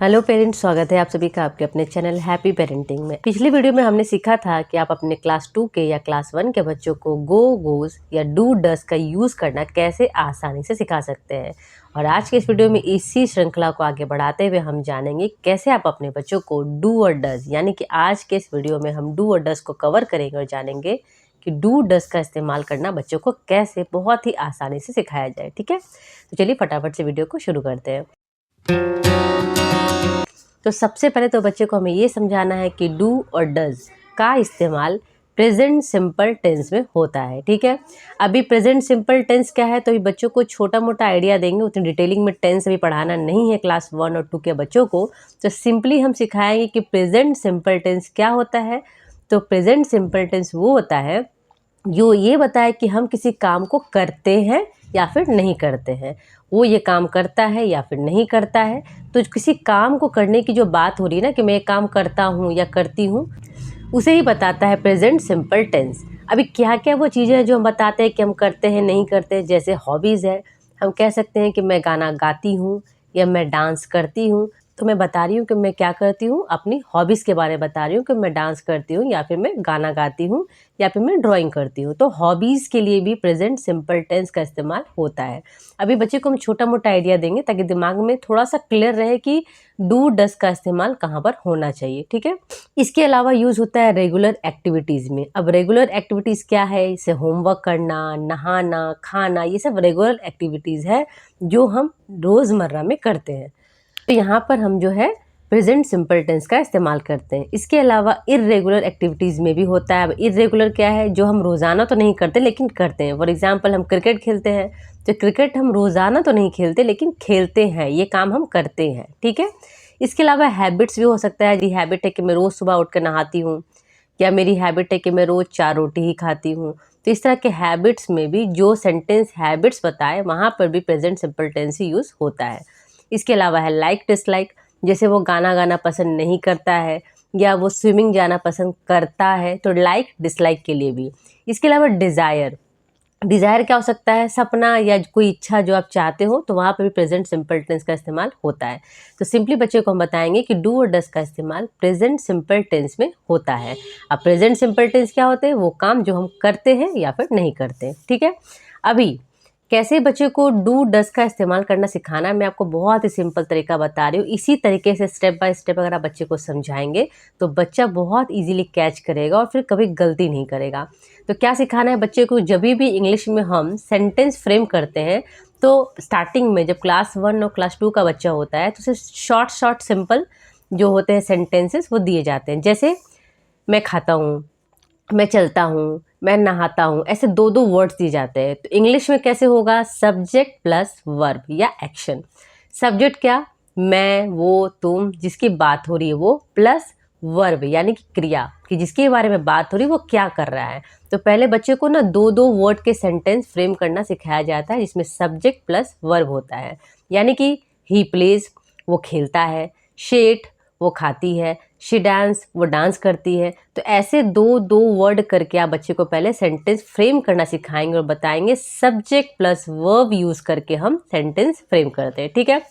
Hello parents, स्वागत है आप सभी का आपके अपने चैनल हैप्पी पेरेंटिंग में। पिछली वीडियो में हमने सीखा था कि आप अपने क्लास 2 के या क्लास 1 के बच्चों को गो गोज या डू डस का यूज़ करना कैसे आसानी से सिखा सकते हैं। और आज के इस वीडियो में इसी श्रृंखला को आगे बढ़ाते हुए हम जानेंगे कैसे आप अपने बच्चों को डू और डस, यानी कि आज के इस वीडियो में हम डू और डस को कवर करेंगे और जानेंगे कि डू डस का इस्तेमाल करना बच्चों को कैसे बहुत ही आसानी से सिखाया जाए। ठीक है, तो चलिए फटाफट से वीडियो को शुरू करते हैं। तो सबसे पहले तो बच्चे को हमें ये समझाना है कि डू और डज का इस्तेमाल प्रेजेंट सिंपल टेंस में होता है। ठीक है, अभी प्रेजेंट सिंपल टेंस क्या है तो अभी बच्चों को छोटा मोटा आइडिया देंगे, उतनी डिटेलिंग में टेंस अभी पढ़ाना नहीं है क्लास 1 और 2 के बच्चों को। तो सिंपली हम सिखाएंगे कि प्रेजेंट सिंपल टेंस क्या होता है। तो प्रेजेंट सिंपल टेंस वो होता है जो ये बताए कि हम किसी काम को करते हैं या फिर नहीं करते हैं, वो ये काम करता है या फिर नहीं करता है। तो किसी काम को करने की जो बात हो रही है ना कि मैं ये काम करता हूँ या करती हूँ, उसे ही बताता है प्रेजेंट सिंपल टेंस। अभी क्या क्या वो चीज़ें हैं जो हम बताते हैं कि हम करते हैं नहीं करते, जैसे हॉबीज़ है, हम कह सकते हैं कि मैं गाना गाती हूँ या मैं डांस करती हूँ। तो मैं बता रही हूँ कि मैं क्या करती हूँ, अपनी हॉबीज़ के बारे में बता रही हूँ कि मैं डांस करती हूँ या फिर मैं गाना गाती हूँ या फिर मैं ड्राइंग करती हूँ। तो हॉबीज़ के लिए भी प्रेजेंट सिंपल टेंस का इस्तेमाल होता है। अभी बच्चे को हम छोटा मोटा आइडिया देंगे ताकि दिमाग में थोड़ा सा क्लियर रहे कि डू डस का इस्तेमाल कहाँ पर होना चाहिए। ठीक है, इसके अलावा यूज़ होता है रेगुलर एक्टिविटीज़ में। अब रेगुलर एक्टिविटीज़ क्या है, इसे होमवर्क करना, नहाना, खाना, ये सब रेगुलर एक्टिविटीज़ है जो हम रोज़मर्रा में करते हैं। तो यहाँ पर हम जो है प्रेजेंट सिंपल टेंस का इस्तेमाल करते हैं। इसके अलावा इर्रेगुलर एक्टिविटीज़ में भी होता है। अब इर्रेगुलर क्या है, जो हम रोज़ाना तो नहीं करते लेकिन करते हैं। फॉर एग्जांपल हम क्रिकेट खेलते हैं, तो क्रिकेट हम रोज़ाना तो नहीं खेलते लेकिन खेलते हैं, ये काम हम करते हैं। ठीक है, इसके अलावा हैबिट्स भी हो सकता है। मेरी हैबिट है कि मैं रोज़ सुबह उठ कर नहाती हूँ, या मेरी हैबिट है कि मैं रोज़ 4 रोटी ही खाती हूँ। तो इस तरह के हैबिट्स में भी जो सेंटेंस हैबिट्स बताए वहाँ पर भी प्रेजेंट सिंपल टेंस ही यूज़ होता है। इसके अलावा है लाइक डिसलाइक, जैसे वो गाना गाना पसंद नहीं करता है या वो स्विमिंग जाना पसंद करता है, तो लाइक डिसलाइक के लिए भी। इसके अलावा डिज़ायर, डिज़ायर क्या हो सकता है, सपना या कोई इच्छा जो आप चाहते हो, तो वहाँ पर भी प्रेजेंट सिंपल टेंस का इस्तेमाल होता है। तो सिंपली बच्चे को हम बताएंगे कि डू और डस का इस्तेमाल प्रेजेंट सिंपल टेंस में होता है। अब प्रेजेंट सिंपल टेंस क्या होते हैं, वो काम जो हम करते हैं या फिर नहीं करते। ठीक है, अभी कैसे बच्चे को डू डस का इस्तेमाल करना सिखाना है, मैं आपको बहुत ही सिंपल तरीका बता रही हूँ। इसी तरीके से स्टेप बाय स्टेप अगर आप बच्चे को समझाएंगे तो बच्चा बहुत इजीली कैच करेगा और फिर कभी गलती नहीं करेगा। तो क्या सिखाना है बच्चे को, जब भी इंग्लिश में हम सेंटेंस फ्रेम करते हैं तो स्टार्टिंग में जब क्लास 1 और क्लास 2 का बच्चा होता है तो उसे शॉर्ट शॉर्ट सिंपल जो होते हैं सेंटेंसेस वो दिए जाते हैं। जैसे मैं खाता हूँ, मैं चलता हूँ, मैं नहाता हूँ, ऐसे 2-2 वर्ड्स दिए जाते हैं। तो इंग्लिश में कैसे होगा, सब्जेक्ट प्लस वर्ब या एक्शन। सब्जेक्ट क्या, मैं, वो, तुम, जिसकी बात हो रही है वो, प्लस वर्ब यानी कि क्रिया, कि जिसके बारे में बात हो रही है वो क्या कर रहा है। तो पहले बच्चे को ना 2-2 वर्ड के सेंटेंस फ्रेम करना सिखाया जाता है जिसमें सब्जेक्ट प्लस वर्ब होता है। यानी कि ही प्लेज, वो खेलता है, शी ईट, वो खाती है, शी डांस, वो डांस करती है। तो ऐसे 2-2 वर्ड करके आप बच्चे को पहले सेंटेंस फ्रेम करना सिखाएंगे और बताएंगे सब्जेक्ट प्लस वर्ब यूज़ करके हम सेंटेंस फ्रेम करते हैं। ठीक है,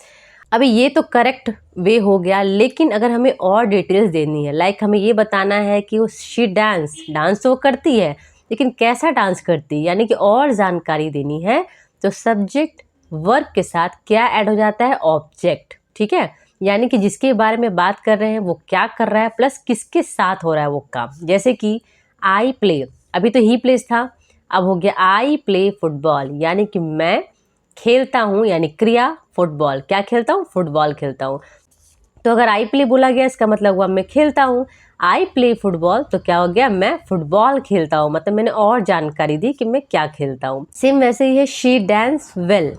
अभी ये तो करेक्ट वे हो गया, लेकिन अगर हमें और डिटेल्स देनी है, लाइक हमें ये बताना है कि वो शी डांस, डांस तो वो करती है लेकिन कैसा डांस करती है, यानी कि और जानकारी देनी है, तो सब्जेक्ट वर्ब के साथ क्या ऐड हो जाता है, ऑब्जेक्ट। ठीक है, यानी कि जिसके बारे में बात कर रहे हैं वो क्या कर रहा है प्लस किसके साथ हो रहा है वो काम। जैसे कि आई प्ले, अभी तो ही प्लेस था, अब हो गया आई प्ले फुटबॉल, यानी कि मैं खेलता हूँ, यानी क्रिया फुटबॉल, क्या खेलता हूँ, फुटबॉल खेलता हूँ। तो अगर आई प्ले बोला गया इसका मतलब हुआ मैं खेलता हूँ। आई प्ले फुटबॉल तो क्या हो गया, मैं फुटबॉल खेलता हूँ, मतलब मैंने और जानकारी दी कि मैं क्या खेलता हूँ। सेम वैसे ही है she dance well,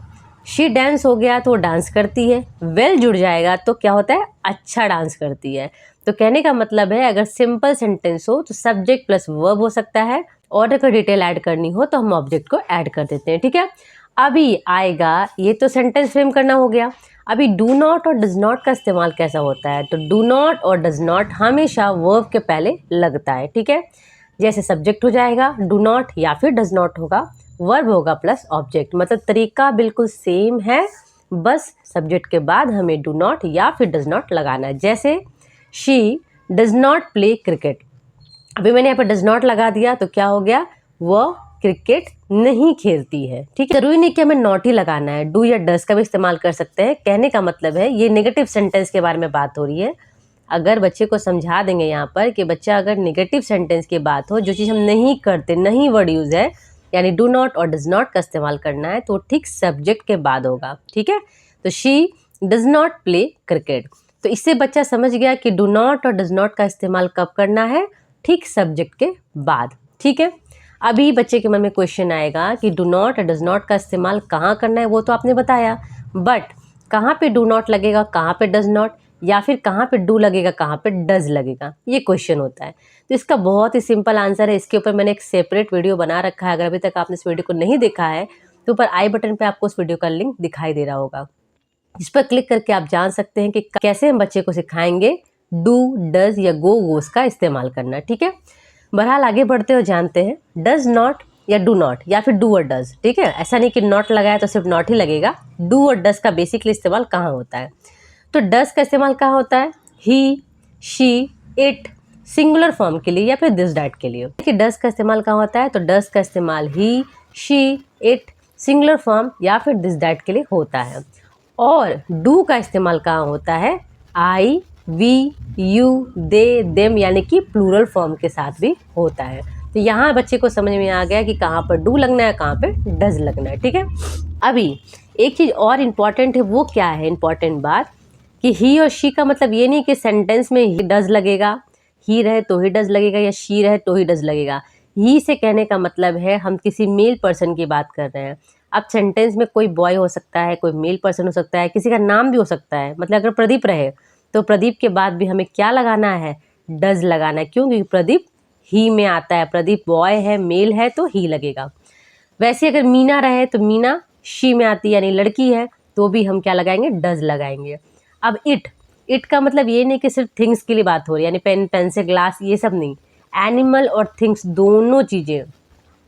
she dance हो गया तो वो डांस करती है, वेल जुड़ जाएगा तो क्या होता है, अच्छा डांस करती है। तो कहने का मतलब है अगर सिंपल सेंटेंस हो तो सब्जेक्ट प्लस वर्ब हो सकता है, और अगर डिटेल ऐड करनी हो तो हम ऑब्जेक्ट को ऐड कर देते हैं। ठीक है, अभी आएगा, ये तो सेंटेंस फ्रेम करना हो गया। अभी डू नॉट और डज नॉट का इस्तेमाल कैसा होता है, तो डू नॉट और डज नॉट हमेशा वर्ब के पहले लगता है। ठीक है, जैसे सब्जेक्ट हो जाएगा डू नॉट या फिर डज नॉट होगा, वर्ब होगा प्लस ऑब्जेक्ट, मतलब तरीका बिल्कुल सेम है, बस सब्जेक्ट के बाद हमें डू नॉट या फिर डज नॉट लगाना है। जैसे she does not play cricket, अभी मैंने यहाँ पर डज नॉट लगा दिया तो क्या हो गया, वो क्रिकेट नहीं खेलती है। ठीक है, जरूरी नहीं कि हमें नॉट ही लगाना है, डू या डज का भी इस्तेमाल कर सकते हैं। कहने का मतलब है ये नेगेटिव सेंटेंस के बारे में बात हो रही है। अगर बच्चे को समझा देंगे यहाँ पर कि बच्चा अगर नेगेटिव सेंटेंस की बात हो, जो चीज़ हम नहीं करते, नहीं वर्ड यूज़ है, यानी डू नॉट और डज नॉट का इस्तेमाल करना है, तो ठीक सब्जेक्ट के बाद होगा। ठीक है, तो she does not play cricket, तो इससे बच्चा समझ गया कि डू नॉट और डज नॉट का इस्तेमाल कब करना है, ठीक सब्जेक्ट के बाद। ठीक है, अभी बच्चे के मन में क्वेश्चन आएगा कि डू नॉट और डज नॉट का इस्तेमाल कहाँ करना है, वो तो आपने बताया, बट कहाँ पे डू नॉट लगेगा, कहाँ पे डज नॉट, या फिर कहाँ पे डू लगेगा, कहाँ पे डज लगेगा, ये क्वेश्चन होता है। तो इसका बहुत ही सिंपल आंसर है, इसके ऊपर मैंने एक सेपरेट वीडियो बना रखा है। अगर अभी तक आपने इस वीडियो को नहीं देखा है तो ऊपर आई बटन पे आपको उस वीडियो का लिंक दिखाई दे रहा होगा, इस पर क्लिक करके आप जान सकते हैं कि कैसे हम बच्चे को सिखाएंगे डू, डज या गो, गोस का इस्तेमाल करना। ठीक है, बहरहाल आगे बढ़ते हो, जानते हैं डज नॉट या डू नॉट या फिर डू और डज। ठीक है, ऐसा नहीं कि नॉट लगाया तो सिर्फ नॉट ही लगेगा, डू और डज का बेसिकली इस्तेमाल कहाँ होता है। तो डज का इस्तेमाल कहाँ होता है, he, she, it, singular form के लिए या फिर दिस डैट के लिए। कि डज का इस्तेमाल कहाँ होता है, तो डज का इस्तेमाल ही, शी, इट, सिंगुलर फॉर्म या फिर दिस डैट के लिए होता है। और डू का इस्तेमाल कहाँ होता है, आई, वी, यू, दे, देम यानी कि प्लूरल फॉर्म के साथ भी होता है। तो यहाँ बच्चे को समझ में आ गया कि कहाँ पर डू लगना है, कहाँ पे डज लगना है। ठीक है, अभी एक चीज़ और इम्पॉर्टेंट है, वो क्या है इम्पॉर्टेंट बात, कि ही और शी का मतलब ये नहीं कि सेंटेंस में ही डज लगेगा, ही रहे तो ही डज लगेगा या शी रहे तो ही डज लगेगा। ही से कहने का मतलब है हम किसी मेल पर्सन की बात कर रहे हैं। अब सेंटेंस में कोई बॉय हो सकता है, कोई मेल पर्सन हो सकता है, किसी का नाम भी हो सकता है। मतलब अगर प्रदीप रहे तो प्रदीप के बाद भी हमें क्या लगाना है, डज लगाना है, क्यों, क्योंकि प्रदीप ही में आता है, प्रदीप बॉय है, मेल है तो ही लगेगा। वैसे अगर मीना रहे तो मीना शी में आती है, यानी लड़की है, तो भी हम क्या लगाएंगे, डज लगाएंगे। अब इट का मतलब ये नहीं कि सिर्फ थिंग्स के लिए बात हो रही है, यानी पेन, पेंसिल, ग्लास, ये सब नहीं, एनिमल और थिंग्स दोनों चीज़ें।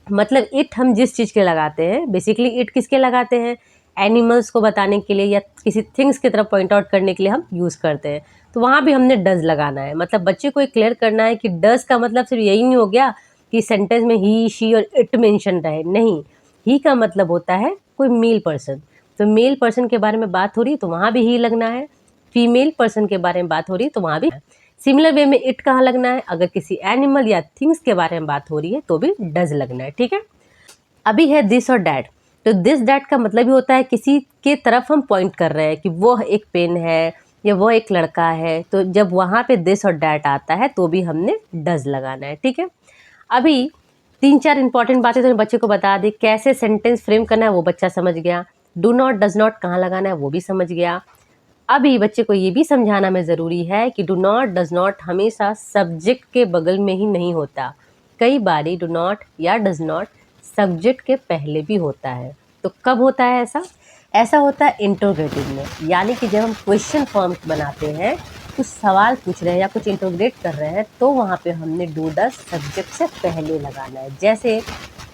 मतलब इट हम जिस चीज़ के लगाते हैं, बेसिकली इट किसके लगाते हैं, एनिमल्स को बताने के लिए या किसी थिंग्स की तरफ पॉइंट आउट करने के लिए हम यूज़ करते हैं, तो वहाँ भी हमने डज लगाना है। मतलब बच्चे को एक क्लियर करना है कि डज का मतलब सिर्फ यही नहीं हो गया कि सेंटेंस में ही, शी और इट मेंशन रहे, नहीं, ही का मतलब होता है कोई मेल पर्सन, तो मेल पर्सन के बारे में बात हो रही है तो वहाँ भी ही लगना है, फीमेल पर्सन के बारे में बात हो रही है तो वहाँ भी। सिमिलर वे में इट कहाँ लगना है, अगर किसी एनिमल या थिंग्स के बारे में बात हो रही है तो भी डज लगना है। ठीक है, अभी है दिस और डैट, तो दिस डैट का मतलब ही होता है किसी के तरफ हम पॉइंट कर रहे हैं कि वो एक पेन है या वो एक लड़का है, तो जब वहाँ पे दिस और डैट आता है तो भी हमने डज लगाना है। ठीक है, अभी 3-4 इंपॉर्टेंट बातें तो बच्चे को बता दी, कैसे सेंटेंस फ्रेम करना है वो बच्चा समझ गया, डू नॉट डज नॉट कहाँ लगाना है वो भी समझ गया। अभी बच्चे को ये भी समझाना में ज़रूरी है कि डू नॉट डज नॉट हमेशा सब्जेक्ट के बगल में ही नहीं होता, कई बारी डू नॉट या डज नॉट सब्जेक्ट के पहले भी होता है। तो कब होता है ऐसा, ऐसा होता है इंटरोगेटिव में, यानी कि जब हम क्वेश्चन फॉर्म बनाते हैं, कुछ सवाल पूछ रहे हैं या कुछ इंटरोगेट कर रहे हैं, तो वहाँ पे हमने डू डज सब्जेक्ट से पहले लगाना है। जैसे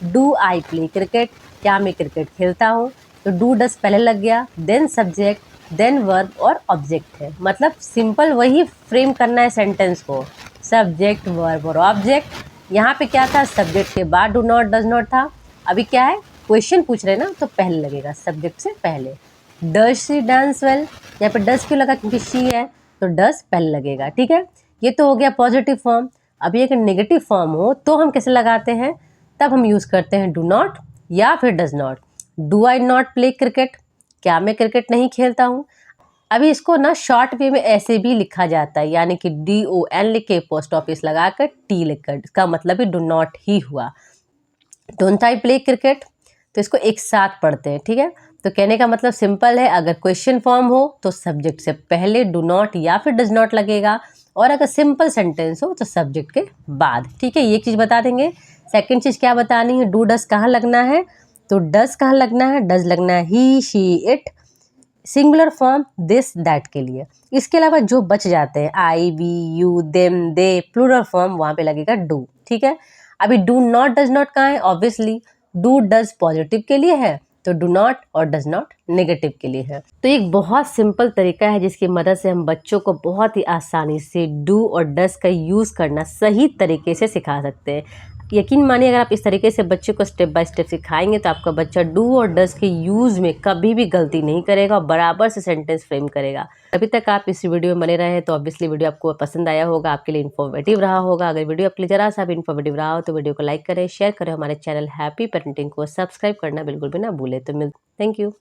डू आई प्ले क्रिकेट, क्या मैं क्रिकेट खेलता हूँ, तो डू डज पहले लग गया, देन सब्जेक्ट, देन वर्ब और ऑब्जेक्ट है। मतलब सिंपल वही फ्रेम करना है सेंटेंस को, सब्जेक्ट, वर्ब और ऑब्जेक्ट। यहाँ पे क्या था, सब्जेक्ट के बाद डू नॉट डज नॉट था, अभी क्या है, क्वेश्चन पूछ रहे हैं ना तो पहले लगेगा, सब्जेक्ट से पहले। डज शी डांस वेल, यहाँ पे डज क्यों लगा, क्योंकि शी है तो डज पहले लगेगा। ठीक है, ये तो हो गया पॉजिटिव फॉर्म। अभी अगर नेगेटिव फॉर्म हो तो हम कैसे लगाते हैं, तब हम यूज़ करते हैं डू नॉट या फिर does not. Do I not play cricket, क्या मैं क्रिकेट नहीं खेलता हूँ। अभी इसको ना शॉर्ट वे में ऐसे भी लिखा जाता है, यानी कि DON लिख के पोस्ट ऑफिस लगाकर T लिखकर, इसका मतलब ही डू नॉट ही हुआ। डोंट आई प्ले क्रिकेट, तो इसको एक साथ पढ़ते हैं। ठीक है, तो कहने का मतलब सिंपल है, अगर क्वेश्चन फॉर्म हो तो सब्जेक्ट से पहले डू नॉट या फिर डज नॉट लगेगा, और अगर सिंपल सेंटेंस हो तो सब्जेक्ट के बाद। ठीक है, ये चीज़ बता देंगे। सेकेंड चीज़ क्या बतानी है, डू डज कहाँ लगना है, तो डज कहाँ लगना है, डज लगना है he, she, it, singular form this that के लिए। इसके अलावा जो बच जाते हैं I, we, you, them, they, plural form, वहाँ पे लगेगा डू। ठीक है, अभी डू नॉट डज नॉट कहाँ है, ऑब्वियसली डू डज पॉजिटिव के लिए है तो डू नॉट और डज नॉट नेगेटिव के लिए है। तो एक बहुत सिंपल तरीका है जिसकी मदद से हम बच्चों को बहुत ही आसानी से डू और डज का यूज़ करना सही तरीके से सिखा सकते हैं। यकीन मानिए अगर आप इस तरीके से बच्चे को स्टेप बाय स्टेप सिखाएंगे तो आपका बच्चा डू और डज के यूज़ में कभी भी गलती नहीं करेगा और बराबर से सेंटेंस फ्रेम करेगा। अभी तक आप इस वीडियो में बने रहे हैं तो ऑब्वियसली वीडियो आपको पसंद आया होगा, आपके लिए इन्फॉर्मेटिव रहा होगा। अगर वीडियो आपके लिए जरा सा भी इन्फॉर्मेटिव रहा हो तो वीडियो को लाइक करें, शेयर करें, हमारे चैनल हैप्पी पेरेंटिंग को सब्सक्राइब करना बिल्कुल भी ना भूलें। तो थैंक यू।